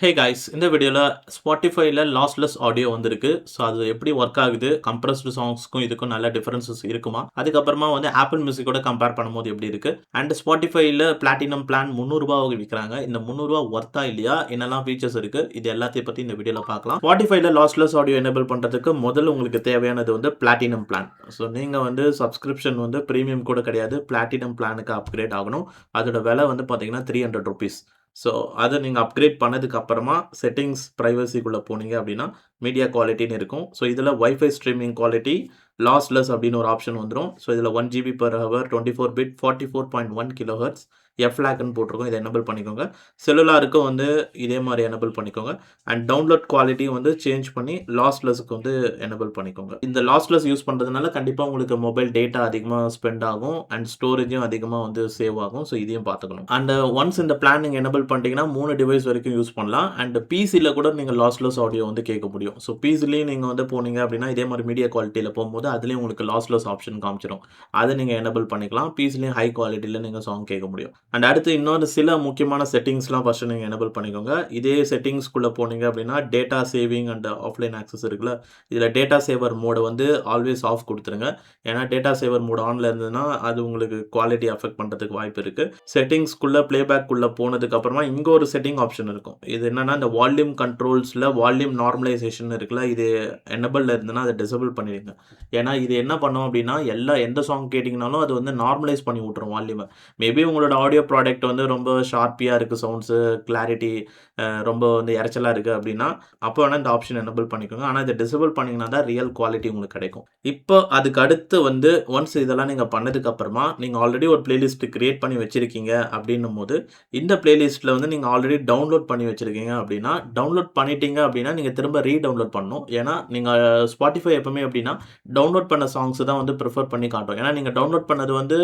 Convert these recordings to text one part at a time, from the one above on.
Hey guys, இந்த வீடியோல Spotifyல lossless audio வந்திருக்கு. ஸோ அது எப்படி ஒர்க் ஆகுது? கம்ப்ரஸ்டு சாங்ஸ்க்கும் இதுக்கும் நல்ல டிஃபரன்சஸ் இருக்குமா? அதுக்கப்புறமா வந்து ஆப்பிள் மியூசிக்கோட கம்பேர் பண்ணும்போது எப்படி இருக்கு? அண்ட் Spotifyல பிளாட்டினம் பிளான் ரூ. 300 விக்கிறாங்க. இந்த ரூ. 300 ஒர்த்தா இல்லையா? என்னெல்லாம் ஃபீச்சர்ஸ் இருக்கு? இது எல்லாத்தையும் பத்தி இந்த வீடியோல பார்க்கலாம். Spotifyல லாஸ்லெஸ் ஆடியோ எனேபிள் பண்றதுக்கு முதல்ல உங்களுக்கு தேவையானது வந்து பிளாட்டினம் பிளான். ஸோ நீங்க வந்து சப்ஸ்கிரிப்ஷன் வந்து பிரீமியம் கூட கிடையாது. பிளாட்டினம் பிளானுக்கு அப்கிரேட் ஆகணும். அதோட விலை வந்து பார்த்தீங்கன்னா ₹300. ஸோ அதை நீங்கள் அப்கிரேட் பண்ணதுக்கு அப்புறமா செட்டிங்ஸ் ப்ரைவசிக்குள்ளே போனீங்க அப்படின்னா மீடியா குவாலிட்டின்னு இருக்கும். ஸோ இதில் வைஃபை ஸ்ட்ரீமிங் குவாலிட்டி லாஸ்லெஸ் அப்படின்னு ஒரு ஆப்ஷன் வந்துடும். ஸோ இதில் 1 GB/h 24 பிட் 44.1 kHz எஃப்லாக்னு போட்டிருக்கோம். இதை எனேபிள் பண்ணிக்கோங்க. செல்லுலாருக்கும் வந்து இதே மாதிரி எனேபிள் பண்ணிக்கோங்க. அண்ட் டவுன்லோட் குவாலிட்டி வந்து சேஞ்ச் பண்ணி லாஸ்லெஸ்க்கு வந்து எனேபிள் பண்ணிக்கோங்க. இந்த லாஸ்லெஸ் யூஸ் பண்ணுறதுனால கண்டிப்பாக உங்களுக்கு மொபைல் டேட்டா அதிகமாக ஸ்பெண்ட் ஆகும் அண்ட் ஸ்டோரேஜும் அதிகமாக வந்து சேவ் ஆகும். ஸோ இதையும் பார்த்துக்கணும். அண்ட் ஒன்ஸ் இந்த பிளான் நீங்கள் எனேபிள் பண்ணிட்டீங்கன்னா 3 டிவைஸ் வரைக்கும் யூஸ் பண்ணலாம். அண்ட் பிசியில் கூட நீங்கள் லாஸ்லெஸ் ஆடியோ வந்து கேட்க முடியும். ஸோ பிசிலையும் நீங்கள் வந்து போனீங்க அப்படின்னா இதே மாதிரி மீடியா குவாலிட்டியில் போகும்போது அதுலேயும் உங்களுக்கு லாஸ்லெஸ் ஆப்ஷன் காமிச்சிடும். அதை நீங்கள் எனேபிள் பண்ணிக்கலாம். பிசிலையும் ஹை குவாலிட்டியில் நீங்கள் சாங் கேட்க முடியும். அண்ட் அடுத்து இன்னொரு சில முக்கியமான செட்டிங்ஸ்லாம் ஃபஸ்ட்டு நீங்கள் எனேபிள் பண்ணிக்கோங்க. இதே செட்டிங்ஸ்குள்ளே போனீங்க அப்படின்னா data saving and offline access இருக்குல்ல, இதில் டேட்டா சேவர் மோடை வந்து ஆல்வேஸ் ஆஃப் கொடுத்துருங்க. ஏன்னா டேட்டா சேவர் மோட் ஆனில் இருந்ததுன்னா அது உங்களுக்கு குவாலிட்டி அஃபெக்ட் பண்ணுறதுக்கு வாய்ப்பு இருக்குது. செட்டிங்ஸ்குள்ளே ப்ளேபேக்குள்ளே போனதுக்கப்புறமா இங்கே ஒரு செட்டிங் ஆப்ஷன் இருக்கும். இது என்னென்னா இந்த வால்யூம் கண்ட்ரோல்ஸில் வால்யூம் நார்மலைசேஷன் இருக்குல்ல, இது எனேபிளில் இருந்ததுன்னா அதை டிசபிள் பண்ணிடுங்க. ஏன்னா இது என்ன பண்ணும் அப்படின்னா எந்த சாங் கேட்டிங்கனாலும் அது வந்து நார்மலைஸ் பண்ணி விட்ரும் வால்யூமை. மேபி உங்களோட ஆடியோ ப்ராடக்ட் வந்து ரொம்ப ஷார்ப்பியாக இருக்குது, சவுண்ட்ஸு கிளாரிட்டி ரொம்ப வந்து இறைச்சலாக இருக்குது அப்படின்னா அப்போ வேணால் இந்த ஆப்ஷன் எனேபிள் பண்ணிக்கோங்க. ஆனால் இதை டிசபிள் பண்ணிங்கன்னா தான் ரியல் குவாலிட்டி உங்களுக்கு கிடைக்கும். இப்போ அதுக்கு அடுத்து வந்து ஒன்ஸ் இதெல்லாம் நீங்கள் பண்ணதுக்கப்புறமா நீங்கள் ஆல்ரெடி ஒரு பிளேலிஸ்ட் கிரியேட் பண்ணி வச்சுருக்கீங்க அப்படின்னும் போது இந்த பிளேலிஸ்ட்டில் வந்து நீங்கள் ஆல்ரெடி டவுன்லோட் பண்ணி வச்சுருக்கீங்க அப்படின்னா டவுன்லோட் பண்ணிட்டீங்க அப்படின்னா நீங்கள் திரும்ப ரீடவுன்லோட் பண்ணணும். ஏன்னா நீங்கள் Spotify எப்பவுமே அப்படின்னா டவுன்லோட் பண்ண சாங்ஸ் தான் வந்து ப்ரிஃபர் பண்ணி காட்டும். ஏன்னா நீங்கள் டவுன்லோட் பண்ணது வந்து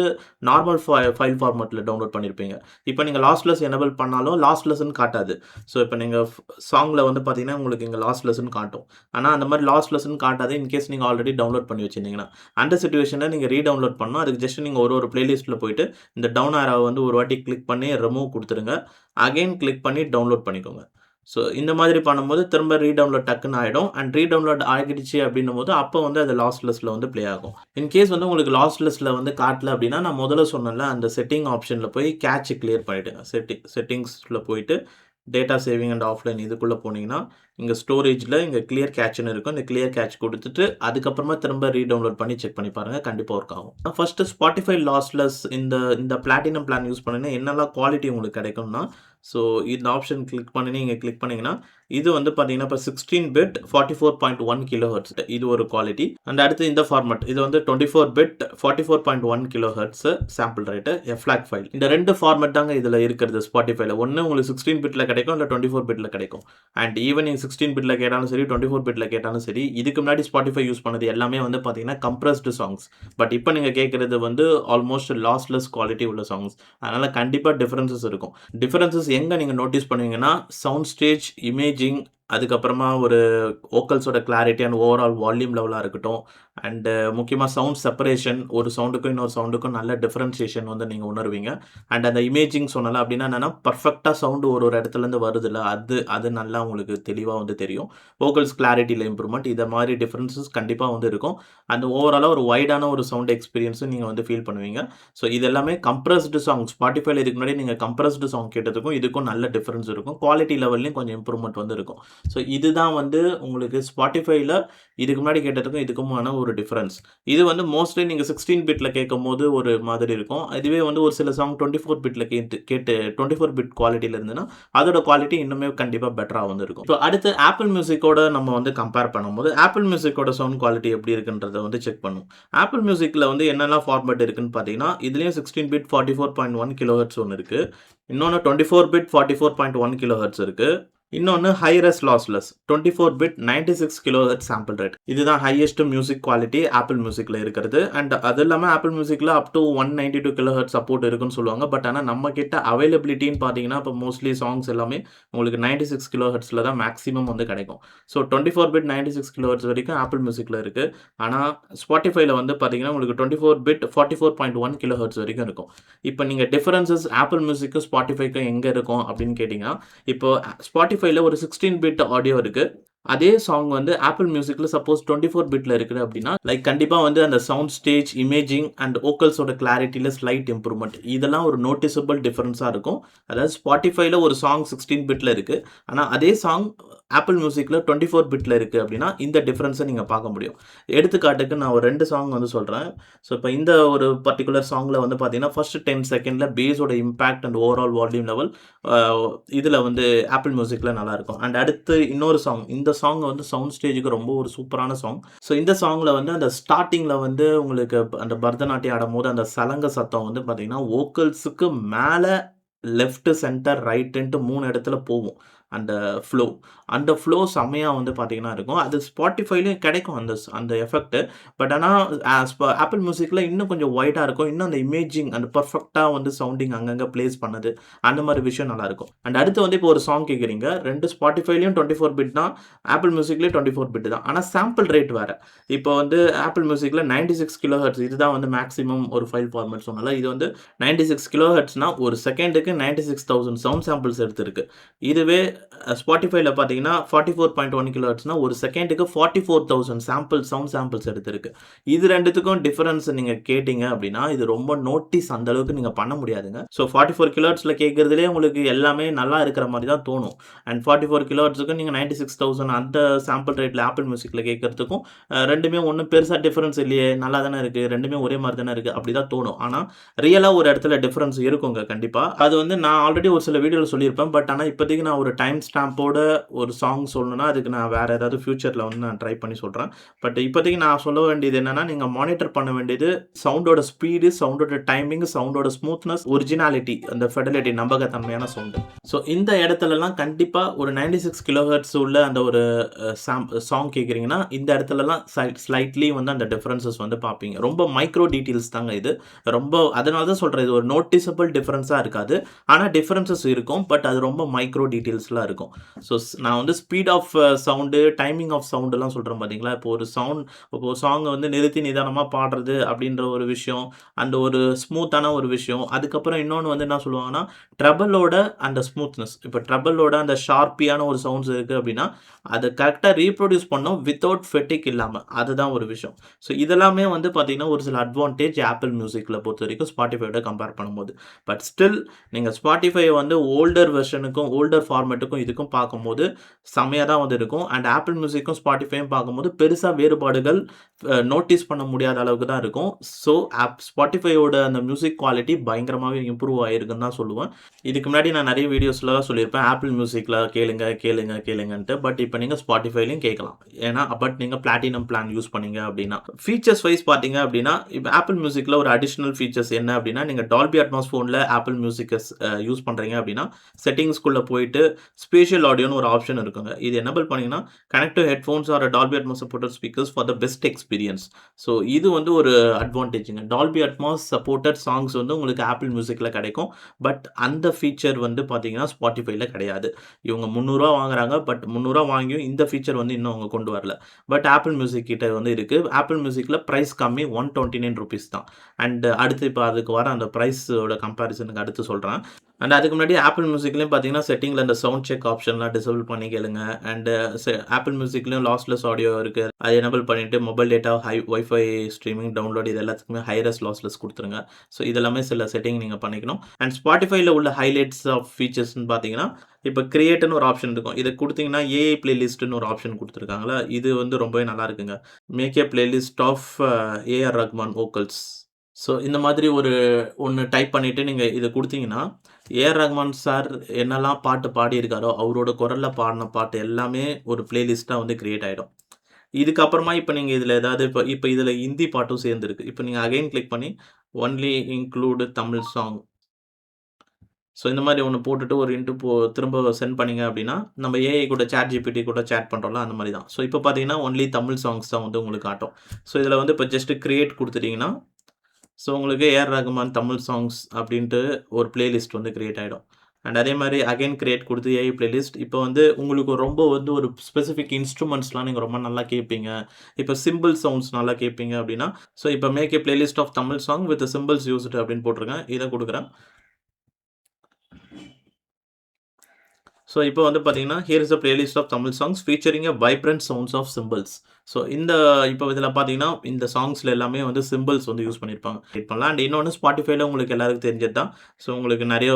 நார்மல் ஃபைல் ஃபார்மேட்டில் டவுன்லோட் பண்ணியிருப்பீங்க. இப்போ நீங்கள் லாஸ்லெஸ் எனேபிள் பண்ணாலும் லாஸ்லெஸ்ன்னு காட்டாது. ஸோ இப்போ நீங்கள் சாங்கில் வந்து பார்த்தீங்கன்னா உங்களுக்கு இங்கே லாஸ்லெஸ்ன்னு காட்டும். ஆனால் அந்த மாதிரி லாஸ்லெஸ்ன்னு காட்டாது இன்கேஸ் நீங்கள் ஆல்ரெடி டவுன்லோட் பண்ணி வச்சிருந்தீங்கன்னா. அந்த சிச்சுவேஷனில் நீங்கள் ரீடவுன்லோட் பண்ணணும். அதுக்கு ஜஸ்ட் நீங்கள் ஒரு பிளேலிஸ்ட்டில் போயிட்டு இந்த டவுன் ஆரோவை வந்து ஒரு வாட்டி கிளிக் பண்ணி ரிமூவ் கொடுத்துருங்க. அகைன் கிளிக் பண்ணி டவுன்லோட் பண்ணிக்கோங்க. ஸோ இந்த மாதிரி பண்ணும்போது திரும்ப ரீடவுன்லோட் டக்குன்னு ஆகிடும். அண்ட் ரீடவுன்லோட் ஆகிடுச்சு அப்படின்னும் போது அப்போ வந்து அது லாஸ்லெஸில் வந்து ப்ளே ஆகும். இன்கேஸ் வந்து உங்களுக்கு லாஸ்லெஸில் வந்து காட்டல அப்படின்னா நான் முதல்ல சொன்னேன்ல அந்த செட்டிங் ஆப்ஷனில் போய் கேட்சை கிளியர் பண்ணிவிடுங்க. செட்டிங்ஸில் போயிட்டு டேட்டா சேவிங் அண்ட் ஆஃப்லைன் இதுக்குள்ளே போனீங்கன்னா இங்கே ஸ்டோரேஜில் இங்கே கிளியர் கேட்ச்னு இருக்கும். இந்த கிளியர் கேட்ச் கொடுத்துட்டு அதுக்கப்புறமா திரும்ப ரீடவுன்லோட் பண்ணி செக் பண்ணி பாருங்கள். கண்டிப்பாக ஒர்க் ஆகும். ஃபஸ்ட்டு Spotify லாஸ்லெஸ் இந்த பிளாட்டினம் பிளான் யூஸ் பண்ணிங்கன்னா என்னெல்லாம் குவாலிட்டி உங்களுக்கு கிடைக்கும்னா, ஸோ இந்த ஆப்ஷன் கிளிக் பண்ணி நீங்கள் கிளிக் பண்ணிங்கன்னா இது வந்து பார்த்தீங்கன்னா இப்போ 16 பிட் 44.1 kHz இது ஒரு குவாலிட்டி. அண்ட் அடுத்து இந்த ஃபார்மேட் இது வந்து 24 bit 44.1 kHz sample rate FLAC file. இந்த 2 ஃபார்மேட் தாங்க இதில் இருக்கிறது Spotifyல. ஒன்று உங்களுக்கு 16 பிட்டில் கிடைக்கும், இல்லை 24 பிட்டில் கிடைக்கும். அண்ட் ஈவன் நீங்கள் 16 பிட்டில் கேட்டாலும் சரி 24 பிட்டில் கேட்டாலும் சரி இதுக்கு முன்னாடி Spotify யூஸ் பண்ணது எல்லாமே வந்து பார்த்தீங்கன்னா கம்ப்ரஸ்டு சாங்ஸ். பட் இப்போ நீங்கள் கேட்குறது வந்து ஆல்மோஸ்ட் லாஸ்லெஸ் குவாலிட்டி உள்ள சாங்ஸ். அதனால் கண்டிப்பாக டிஃபரன்சஸ் இருக்கும். டிஃபரன்சஸ் எங்கே நீங்கள் நோட்டீஸ் பண்ணுவீங்கன்னா சவுண்ட் ஸ்டேஜ், இமேஜிங், அதுக்கப்புறமா ஒரு வோக்கல்ஸோட கிளாரிட்டி அண்ட் ஓவரால் வால்யூம் லெவலாக இருக்கட்டும். அண்டு முக்கியமாக சவுண்ட் செப்பரேஷன், ஒரு சவுண்டுக்கும் இன்னொரு சவுண்டுக்கும் நல்ல டிஃப்ரென்சியேஷன் வந்து நீங்கள் உணர்வீங்க. அண்ட் அந்த இமேஜிங் சொன்னால அப்படின்னா என்னென்னா பர்ஃபெக்டாக சவுண்டு ஒரு இடத்துலேருந்து வருதுல்ல அது நல்லா உங்களுக்கு தெளிவாக வந்து தெரியும். வோக்கல்ஸ் கிளாரிட்டியில் இம்ப்ரூவ்மெண்ட் இதை மாதிரி டிஃப்ரென்சஸ் கண்டிப்பாக வந்து இருக்கும். அந்த ஓவராலாக ஒரு வைடான ஒரு சவுண்ட் எக்ஸ்பீரியன்ஸும் நீங்கள் வந்து ஃபீல் பண்ணுவீங்க. ஸோ இது எல்லாமே கம்ப்ரஸ்டு சாங். Spotifyல இதுக்கு முன்னாடி நீங்கள் கம்ப்ரஸ்டு சாங் கேட்டதுக்கும் இதுக்கும் நல்ல டிஃப்ரென்ஸ் இருக்கும். குவாலிட்டி லெவல்லையும் கொஞ்சம் இம்ப்ரூவ்மெண்ட் வந்து இருக்கும். ஸோ இதுதான் வந்து உங்களுக்கு Spotifyல இதுக்கு முன்னாடி கேட்டதுக்கும் இதுக்குமான ஒரு டிஃபரன்ஸ். இது வந்து மோஸ்ட்லி நீங்கள் 16 பிட்டில் கேட்கும்போது ஒரு மாதிரி இருக்கும். இதுவே வந்து ஒரு சில சாங் 24 பிட்டில் கேட்டு 24 பிட் குவாலிட்டியில் இருந்ததுன்னா அதோட குவாலிட்டி இன்னுமே கண்டிப்பாக பெட்டராக வந்து இருக்கும். ஸோ அடுத்து ஆப்பிள் மியூசிக்கோட நம்ம வந்து கம்பேர் பண்ணும்போது ஆப்பிள் மியூசிக்கோட சவுண்ட் குவாலிட்டி எப்படி இருக்குன்றதை வந்து செக் பண்ணும். ஆப்பிள் மியூசிக்கில் வந்து என்னெல்லாம் ஃபார்மேட் இருக்குன்னு பார்த்தீங்கன்னா இதுலேயும் 16 பிட் 44.1 kHz ஒன்று இருக்குது. இன்னொன்று 24 பிட் 44.1 kHz இருக்குது. இன்னொன்று hi-res lossless 24 bit 96 kHz sample rate. இதுதான் ஹையஸ்ட் மியூசிக் குவாலிட்டி ஆப்பிள் மியூசிக்கில் இருக்கிறது. அண்ட் அது இல்லாமல் ஆப்பிள் மியூசிக்கில் அப் டு 192 kHz சப்போர்ட் இருக்குன்னு சொல்லுவாங்க. பட் ஆனால் நம்ம கிட்ட அவைலபிலிட்டின்னு பார்த்தீங்கன்னா இப்போ மோஸ்ட்லி சாங்ஸ் எல்லாமே உங்களுக்கு 96 kHzல தான் மேக்ஸிமம் வந்து கிடைக்கும். ஸோ 24 பிட் 96 kHz வரைக்கும் ஆப்பிள் மியூசிக்கில் இருக்குது. ஆனால் Spotifyல வந்து பார்த்தீங்கன்னா உங்களுக்கு 24 பிட் 44.1 kHz வரைக்கும் இருக்கும். இப்போ நீங்கள் டிஃபரன்சஸ் ஆப்பிள் மியூசிக்கும் Spotifyக்கும் எங்கே இருக்கும் அப்படின்னு கேட்டிங்கன்னா இப்போ Spotify Spotifyல ஒரு 16 பிட் ஆடியோ இருக்கு. அதே சாங் வந்து Apple Musicல சப்போஸ் 24 பிட்ல இருக்குது அப்டின்னா, லைக் கண்டிப்பா வந்து அந்த சவுண்ட் ஸ்டேஜ், இமேஜிங் அண்ட் வோக்கல்ஸோட கிளாரிட்டில ஸ்லைட் இம்ப்ரூவ்மென்ட். இதெல்லாம் ஒரு நோட்டிசபிள் டிஃபரன்ஸா இருக்கும். அதாவது Spotifyல ஒரு சாங் 16 பிட்ல இருக்கு. ஆனா அதே சாங் Apple Musicல 24 பிட்ல இருக்கு அப்டின்னா, இந்த டிஃபரன்ஸ நீங்க பார்க்க முடியும். எடுத்துக்காட்டுக்கு நான் ஒரு 2 சாங் வந்து சொல்றேன். ஸோ இப்ப இந்த ஒரு பர்ட்டிகுலர் சாங்ல வந்து பார்த்தீங்கன்னா, ஃபர்ஸ்ட் 10 செகண்ட்ல பேஸோட impact and overall volume level அ இதுல வந்து Apple Musicல நல்லாருக்கும். அண்ட் அடுத்து இன்னொரு சாங். இந்த சாங் வந்து சவுண்ட் ஸ்டேஜ்க்கு ரொம்ப ஒரு சூப்பரான சாங். ஸோ இந்த சாங்ல வந்து அந்த ஸ்டார்ட்டிங்ல வந்து உங்களுக்கு அந்த பரதநாட்டியம் ஆடும்போது அந்த சலங்க சத்தம் வந்து பார்த்தீங்கன்னா, வோக்கல்ஸுக்கு மேல லெஃப்ட், சென்டர், ரைட்டுன்ட்டு 3 இடத்துல போகும். அந்த ஃப்ளோ. அந்த ஃப்ளோ செம்மையா வந்து பார்த்தீங்கன்னா இருக்கும். அது Spotifyலயும் கிடைக்கும் அந்த எஃபெக்ட். பட் ஆனா Apple Musicல இன்னும் கொஞ்சம் வைடா இருக்கும். இன்னும் அந்த இமேஜிங் அந்த பெர்ஃபெக்ட்டா வந்து சவுண்டிங் அங்கங்க பிளேஸ் பண்ணது. அந்த மாரி விஷயம் நல்லாருக்கும். அண்ட் அடுத்து வந்து இப்போ ஒரு சாங் கேட்கிறீங்க. 2 Spotifyலயும் 24 பிட் தான். Apple Musicலயும் 24 பிட் தான். ஆனா சாம்பிள் ரேட் வேற. இப்போ வந்து Apple Musicல 96 கிலோ ஹெர்ட்ஸ் இதுதான் வந்து மேக்ஸிமம் ஒரு ஃபைல் ஃபார்மேட் சொன்னேன்ல. இது வந்து 96 கிலோ ஹெர்ட்ஸ்னா ஒரு செகண்டுக்கு 96,000 சவுண்ட் சாம்பிள்ஸ் எடுத்திருக்கு. இதுவே Spotifyல பார்த்தீங்கன்னா 44.1 கிலோ ஹெர்ட்ஸ்னா ஒரு செகண்டுக்கு 44,000 சவுண்ட் சாம்பிள்ஸ் எடுத்திருக்கு. இது 2த்துக்கும் டிஃபரன்ஸ் நீங்க கேட்டீங்க அப்டின்னா, இது ரொம்ப நோட்டீஸ் அந்த அளவுக்கு நீங்க பண்ண முடியாதுங்க. ஸோ 44 கிலோ ஹெர்ட்ஸ்ல கேட்கிறதிலேயே உங்களுக்கு எல்லாமே நல்லா இருக்கிற மாரி தான் தோணும். அண்ட் 44 கிலோ ஹெர்ட்ஸ்க்கு நீங்க 96,000 அந்த சாம்பிள் ரேட்ல Apple Musicல கேட்கறதுக்கும் 2மே ஒண்ணும் பெருசா டிஃபரன்ஸ் இல்லையே! நல்லா தானே இருக்கு. 2மே ஒரே மாரி தானே இருக்கு. அப்டிதான் தோணும். ஆனா ரியலா ஒரு இடத்துல டிஃபரன்ஸ் இருக்குங்க கண்டிப்பா. அது வந்து நான் ஆல்ரெடி ஒரு சில வீடியோல சொல்லியிருப்பேன். பட் ஆனா இப்போதைக்கு நான் ஒரு டைம் ஸ்டாம்போட ஒரு சாங் சொல்லணும்னா, அதுக்கு நான் வேற ஏதாவது ஃபியூச்சர்ல வந்து நான் ட்ரை பண்ணி சொல்றேன். பட் இப்போதைக்கு நான் சொல்ல வேண்டியது என்னன்னா, நீங்க மானிட்டர் பண்ண வேண்டியது சவுண்டோட ஸ்பீடு, சவுண்டோட டைமிங், சவுண்டோட ஸ்மூத்னஸ், ஒரிஜினாலிட்டி, அந்த ஃபெடலிட்டி நம்பகத்தன்மையான சவுண்ட். ஸோ இந்த இடத்துலலாம் கண்டிப்பா ஒரு 96 கிலோ ஹெர்ட்ஸ் உள்ள அந்த ஒரு சாங் கேட்கிறீங்கன்னா, இந்த இடத்துலலாம் ஸ்லைட்லி வந்து அந்த டிஃபரன்ஸஸ் வந்து பார்ப்பீங்க. ரொம்ப மைக்ரோ டீட்டெயில்ஸ் தாங்க இது. ரொம்ப அதனால தான் சொல்றேன். இது ஒரு நோட்டிசபிள் டிஃபரன்ஸா இருக்காது. ஆனா டிஃபரன்ஸஸ் இருக்கும். பட் அது ரொம்ப மைக்ரோ டீட்டெயில்ஸ்லாம் இருக்கும். ஸோ நான் வந்து speed of sound, timing of சவுண்டுலாம் சொல்றேன் பார்த்தீங்களா? இப்போ ஒரு சாங் வந்து நிறுத்தி நிதானமா பாடுறது அப்படின்ற ஒரு விஷயம். அந்த ஒரு ஸ்மூத்தான ஒரு விஷயம். அதுக்கப்புறம் இன்னொன்னு வந்து என்ன சொல்லுவாங்கன்னா, ட்ரபிளோட அந்த ஸ்மூத்னஸ். இப்போ ட்ரபிளோட அந்த ஷார்ப்பியான ஒரு சவுண்ட்ஸ் இருக்கு அப்படின்னா, அத கரெக்ட்டா ரீப்ரொடியூஸ் பண்ணணும் வித்தவுட் ஃபெட்டிக் இல்லாம. அதுதான் ஒரு விஷயம். ஸோ இதெல்லாமே வந்து பார்த்தீங்கன்னா, ஒரு சில அட்வான்டேஜ் Apple Musicல பொறுத்தவரைக்கும் Spotifyயோட கம்பேர் பண்ணும்போது. பட் ஸ்டில் நீங்க Spotify வந்து ஓல்டர் வெர்ஷனுக்கும், ஓல்டர் ஃபார்மேட்டுக்கும் இதுக்கும் பார்க்கும்போது செம்மையா தான் வந்து இருக்கும். அண்ட் Apple Musicக்கும் Spotifyயும் பார்க்கும்போது பெருசா வேறுபாடுகள் நோட்டீஸ் பண்ண முடியாத அளவுக்கு தான் இருக்கும். ஸோ Spotifyயோட அந்த மியூசிக் குவாலிட்டி பயங்கரமாவே இம்ப்ரூவ் ஆயிருக்குன்னு தான் சொல்லுவேன். இதுக்கு முன்னாடி நான் நெறைய வீடியோஸ்ல சொல்லியிருப்பேன். Apple Musicல கேளுங்கன்ட்டு. பட் இப்ப நீங்க Spotifyலயும் கேட்கலாம். ஏன்னா பட் நீங்க பிளாட்டினம் பிளான் யூஸ் பண்ணீங்க அப்டின்னா. ஃபீச்சர்ஸ் வைஸ் பார்த்தீங்க அப்டின்னா, இப்ப Apple Musicல ஒரு அடிஷனல் ஃபீச்சர்ஸ் என்ன அப்டின்னா, நீங்க Dolby Atmos ஃபோன்ல Apple Music யூஸ் பண்றீங்க அப்டின்னா, செட்டிங்ஸ்குள்ள போயிட்டு ஸ்பேஷியல் ஆடியோன்னு ஒரு ஆப்ஷன் இருக்குங்க. இது எனேபிள் பண்ணீங்கன்னா, connect to headphones or Dolby Atmos supported speakers for the best experience. So இது வந்து ஒரு அட்வான்டேஜ்ங்க. Dolby Atmos சப்போர்ட்டட் சாங்ஸ் வந்து உங்களுக்கு Apple Musicல கிடைக்கும். பட் அந்த ஃபீச்சர் வந்து பார்த்தீங்கன்னா, Spotifyல கிடையாது. இவங்க ரூ. 300 வாங்குறாங்க. பட் ரூ. 300 வாங்கியும் இந்த ஃபீச்சர் வந்து இன்னும் அவங்க கொண்டு வரல. பட் Apple Music கிட்ட வந்து இருக்கு. Apple Musicல பிரைஸ் கம்மி ரூ. 129 தான். அண்ட் அடுத்து இப்ப அதுக்கு வர அந்த பிரைஸோட கம்பேரிசனுக்கு அடுத்து சொல்றேன். அண்ட் அதுக்கு முன்னாடி Apple Musicலயும் பார்த்தீங்கன்னா, செட்டிங்ல இந்த சவுண்ட் செக் ஆப்ஷன்லாம் டிசேபிள் பண்ணி கேளுங்க. அண்ட் Apple Musicலயும் லாஸ்லெஸ் ஆடியோ இருக்கு. அத எனேபிள் பண்ணிட்டு mobile data, wifi streaming, download இது எல்லாத்துக்குமே ஹை ரெஸ் லாஸ்லெஸ் குடுத்துருங்க. ஸோ இதெல்லாமே சில செட்டிங் நீங்க பண்ணிக்கணும். அண்ட் Spotifyல உள்ள ஹைலைட்ஸ் ஆஃப் ஃபீச்சர்ஸ்ன்னு பார்த்தீங்கன்னா, இப்ப கிரியேட்ன்னு ஒரு ஆப்ஷன் இருக்கும். இத குடுத்தீங்கன்னா, ஏஐ பிளேலிஸ்ட்ன்னு ஒரு ஆப்ஷன் குடுத்துருக்காங்கல்ல. இது வந்து ரொம்பவே நல்லா இருக்குங்க. Make a playlist of A R. Rahman vocals. So இந்த மாதிரி ஒண்ணு டைப் பண்ணிட்டு நீங்க இத குடுத்தீங்கன்னா, ஏ.ஆர். ரஹ்மான் சார் என்னெல்லாம் பாட்டு பாடியிருக்காரோ, அவரோட குரல்ல பாடுன பாட்டு எல்லாமே ஒரு பிளேலிஸ்ட்டா வந்து கிரியேட் ஆயிடும். இதுக்கப்புறமா இப்ப நீங்க இதுல ஏதாவது இப்ப இதுல ஹிந்தி பாட்டும் சேர்ந்திருக்கு. இப்ப நீங்க அகைன் கிளிக் பண்ணி only include Tamil song. So இந்த மாரி ஒண்ணு போட்டுட்டு ஒரு திரும்ப சென்ட் பண்ணீங்க அப்டின்னா, நம்ம ஏஐ கூட ChatGPT கூட சேட் பண்றோம்ல அந்த மாரி தான். ஸோ இப்ப பார்த்தீங்கன்னா, ஒன்லி தமிழ் சாங்ஸ் தான் வந்து உங்களுக்கு காட்டும். ஸோ இதுல வந்து இப்ப ஜஸ்ட் கிரியேட் குடுத்துட்டீங்கன்னா, ஸோ உங்களுக்கு ஏ.ஆர். ரகுமான் தமிழ் சாங்ஸ் அப்டின்ட்டு ஒரு பிளேலிஸ்ட் வந்து கிரியேட் ஆயிடும். அண்ட் அதே மாரி அகைன் கிரியேட் குடுத்து ஏஐ பிளேலிஸ்ட். இப்ப வந்து உங்களுக்கு ரொம்ப வந்து ஒரு ஸ்பெசிஃபிக் இன்ஸ்ட்ருமெண்ட்ஸ்லாம் நீங்க ரொம்ப நல்லா கேட்பீங்க. இப்ப சிம்பிள் சவுண்ட்ஸ் நல்லா கேட்பீங்க அப்டின்னா, ஸோ இப்ப make a playlist of Tamil song with cymbals used அப்டின்னு போட்டுருக்கேன். இத குடுக்குறேன். ஸோ இப்போ வந்து பார்த்தீங்கன்னா, here is a playlist of Tamil songs featuring a vibrant sounds of cymbals. So இந்த இப்போ இதில பார்த்தீங்கன்னா, இந்த சாங்ஸ்ல எல்லாமே வந்து சிம்பிள்ஸ் வந்து யூஸ் பண்ணியிருப்பாங்க. இது பண்ணலாம். அண்ட் இன்னொன்னு Spotifyல உங்களுக்கு எல்லாருக்கும் தெரிஞ்சது தான். ஸோ உங்களுக்கு நெறைய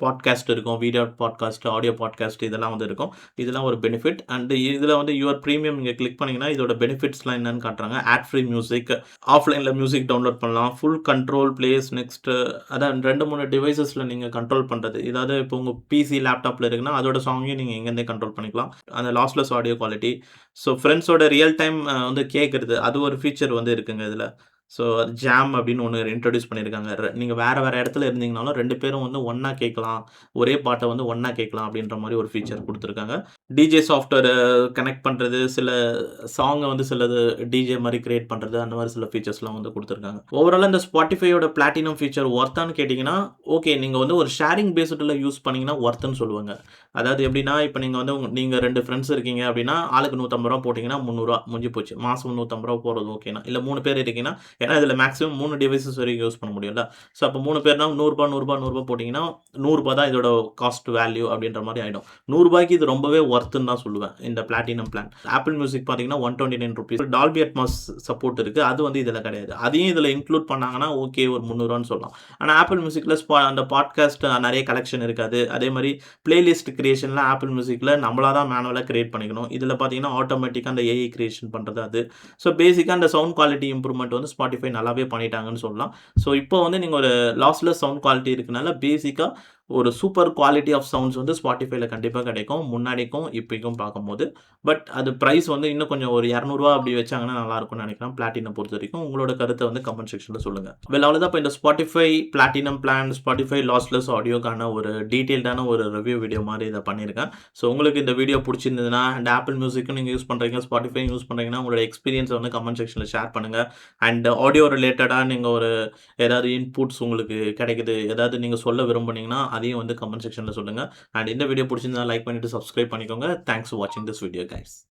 பாட்காஸ்ட் இருக்கும். வீடியோ பாட்காஸ்ட், ஆடியோ பாட்காஸ்ட் இதெல்லாம் வந்து இருக்கும். இதெல்லாம் ஒரு பெனிஃபிட். அண்ட் இதில வந்து யுவர் பிரீமியம் நீங்க கிளிக் பண்ணீங்கன்னா, இதோட பெனிஃபிட்ஸ்லாம் என்னன்னு காட்டுறாங்க. ஆட் ஃப்ரீ மியூசிக், ஆஃப்லைன்ல மியூசிக் டவுன்லோட் பண்ணலாம். ஃபுல் கண்ட்ரோல் பிளேஸ் நெக்ஸ்ட் அதான் 2, 3 டிவைஸஸ்ல நீங்க கண்ட்ரோல் பண்றது. இதாவது இப்போ உங்க பிசி, லேப்டாப்ல இருக்குன்னா, அதோட சாங்கையும் நீங்க எங்கேருந்தே கண்ட்ரோல் பண்ணிக்கலாம். அந்த லாஸ்லெஸ் ஆடியோ குவாலிட்டி. ஸோ ஃபிரெண்ட்ஸோட ரியல் டைம் வந்து கேட்கறது. அது ஒரு ஃபீச்சர் வந்து இருக்குங்க இதுல. ஸோ ஜாம் அப்படின்னு ஒண்ணு இன்ட்ரோடியூஸ் பண்ணியிருக்காங்க. நீங்க வேற வேற இடத்துல இருந்தீங்கனாலும் 2 பேரும் வந்து ஒண்ணா கேட்கலாம். ஒரே பாட்ட வந்து ஒண்ணா கேட்கலாம் அப்படின்ற மாரி ஒரு ஃபீச்சர் குடுத்துருக்காங்க. டிஜே சாஃப்ட்வேர கனெக்ட் பண்றது, சில சாங்க வந்து சிலது டிஜே மாரி கிரியேட் பண்றது, அந்த மாரி சில ஃபீச்சர்ஸ்லாம் வந்து குடுத்துருக்காங்க. ஓவராலா இந்த Spotifyயோட பிளாட்டினம் ஃபீச்சர் வொர்த்தான்னு கேட்டீங்கன்னா, ஓகே நீங்க வந்து ஒரு ஷேரிங் பேஸ்டுல யூஸ் பண்ணீங்கன்னா வொர்த்துன்னு சொல்லுவேங்க. அதாவது எப்படின்னா, இப்ப நீங்க வந்து நீங்க 2 ஃபிரெண்ட்ஸ் இருக்கீங்க அப்படின்னா, ஆளுக்கு ரூ. 150 போட்டீங்கன்னா ரூ. 300 முடிஞ்சு போச்சு. மாசம் ரூ. 150 போடுறது ஓகேனா. இல்ல 3 பேர் இருக்கீங்கன்னா, ஏன்னா இதுல மேக்ஸிமம் 3 டிவைஸஸ் வரைக்கும் யூஸ் பண்ண முடியும்ல. ஸோ அப்ப 3 பேர்னா ரூ. 100 ரூ. 100 ரூ. 100 போட்டீங்கன்னா, ரூ. 100 தான் இதோட காஸ்ட் வேல்யூ அப்படின்ற மாரி ஆயிடும். ரூ. 100க்கு இது ரொம்பவே வொர்த்துன்னு தான் சொல்லுவேன். இந்த பிளாட்டினம் பிளான். ஆப்பிள் மியூசிக் பார்த்தீங்கன்னா ₹129 டால்பி அட்மாஸ் சப்போர்ட் இருக்கு. அது வந்து இதுல கிடையாது. அதையும் இதுல இன்க்ளூட் பண்ணாங்கன்னா, ஓகே ஒரு ரூ. 300ன்னு சொல்லலாம். ஆனா ஆப்பிள் மியூசிக்ல அந்த பாட்காஸ்ட் நெறைய கலெக்ஷன் இருக்காது. அதே மாரி பிளேலிஸ்ட் கிரியேஷன்ல ஆப்பிள் மியூசிக்ல நம்மளா தான் மேனுவலா கிரியேட் பண்ணிக்கணும். இதுல பார்த்தீங்கன்னா, ஆட்டோமேட்டிக்கா அந்த ஏஐ கிரியேஷன் பண்றது அது. ஸோ பேசிக்கா அந்த சவுண்ட் குவாலிட்டி இம்ப்ரூவ்மென்ட் வந்து Spotify நல்லாவே பண்ணிட்டாங்கன்னு சொல்லலாம். ஸோ இப்போ வந்து நீங்க ஒரு லாஸ்லெஸ் சவுண்ட் குவாலிட்டி இருக்கனால பேசிக்கா ஒரு சூப்பர் குவாலிட்டி ஆஃப் சவுண்ட்ஸ் வந்து Spotifyல கண்டிப்பா கிடைக்கும். முன்னாடிக்கும், இப்பைக்கும் பார்க்கும்போது. பட் அது பிரைஸ் வந்து இன்னும் கொஞ்சம் ஒரு ரூ. 200 அப்படி வச்சாங்கன்னா நல்லா இருக்கும்னு நினைக்கிறேன். பிளாட்டினம் பொறுத்தவரைக்கும். உங்களோட கருத்த வந்து கமெண்ட் செக்ஷன்ல சொல்லுங்க. வெல் அவ்வளோதான் இப்ப இந்த Spotify platinum plan, Spotify lossless ஆடியோக்கான ஒரு டீட்டெயில்டான ஒரு ரிவ்யூ வீடியோ மாரி இத பண்ணியிருக்கேன். ஸோ உங்களுக்கு இந்த வீடியோ புடிச்சிருந்ததுன்னா, அண்ட் ஆப்பிள் மியூசிக்கும் நீங்க யூஸ் பண்றீங்க, Spotify யூஸ் பண்றீங்கன்னா, உங்களோட எக்ஸ்பீரியன்ஸ வந்து கமெண்ட் செக்ஷன்ல ஷேர் பண்ணுங்க. அண்ட் ஆடியோ ரிலேட்டடா நீங்க ஒரு ஏதாவது இன்புட்ஸ் உங்களுக்கு கிடைக்குது, ஏதாவது நீங்க சொல்ல விரும்புனீங்கன்னா, அதையும் வந்து கமெண்ட் செக்ஷன்ல சொல்லுங்க. அண்ட் இந்த வீடியோ புடிச்சிருந்தா லைக் பண்ணிட்டு சப்ஸ்கிரைப் பண்ணிக்கோங்க. தேங்க்ஸ் ஃபார் வாட்சிங் திஸ் வீடியோ கைஸ்.